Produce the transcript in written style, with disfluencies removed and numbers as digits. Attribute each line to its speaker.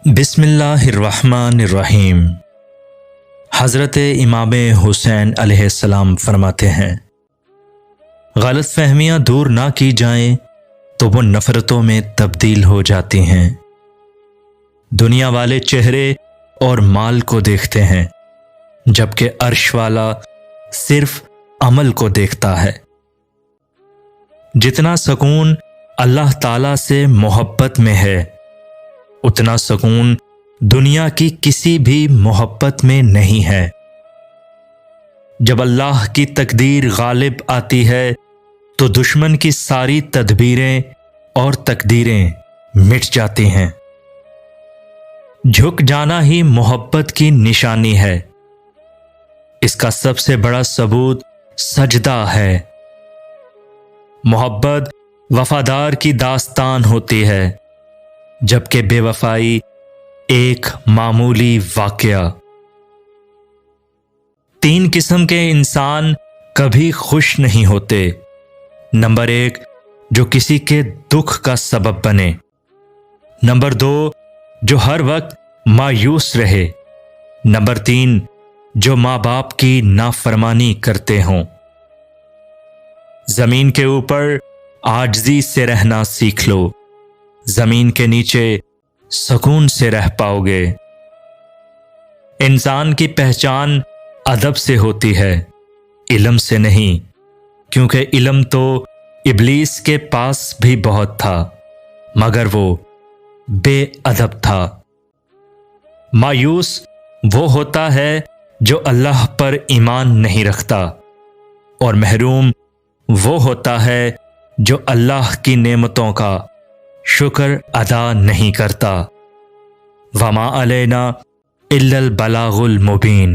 Speaker 1: بسم اللہ الرحمن الرحیم۔ حضرت امام حسین علیہ السلام فرماتے ہیں، غلط فہمیاں دور نہ کی جائیں تو وہ نفرتوں میں تبدیل ہو جاتی ہیں۔ دنیا والے چہرے اور مال کو دیکھتے ہیں، جبکہ عرش والا صرف عمل کو دیکھتا ہے۔ جتنا سکون اللہ تعالیٰ سے محبت میں ہے، اتنا سکون دنیا کی کسی بھی محبت میں نہیں ہے۔ جب اللہ کی تقدیر غالب آتی ہے تو دشمن کی ساری تدبیریں اور تقدیریں مٹ جاتی ہیں۔ جھک جانا ہی محبت کی نشانی ہے۔ اس کا سب سے بڑا ثبوت سجدہ ہے۔ محبت وفادار کی داستان ہوتی ہے، جبکہ بے وفائی ایک معمولی واقعہ۔ تین قسم کے انسان کبھی خوش نہیں ہوتے۔ نمبر 1، جو کسی کے دکھ کا سبب بنے۔ نمبر 2، جو ہر وقت مایوس رہے۔ نمبر 3، جو ماں باپ کی نافرمانی کرتے ہوں۔ زمین کے اوپر عاجزی سے رہنا سیکھ لو، زمین کے نیچے سکون سے رہ پاؤ گے۔ انسان کی پہچان ادب سے ہوتی ہے، علم سے نہیں، کیونکہ علم تو ابلیس کے پاس بھی بہت تھا، مگر وہ بے ادب تھا۔ مایوس وہ ہوتا ہے جو اللہ پر ایمان نہیں رکھتا، اور محروم وہ ہوتا ہے جو اللہ کی نعمتوں کا شکر ادا نہیں کرتا۔ وما علینا الا البلاغ المبین۔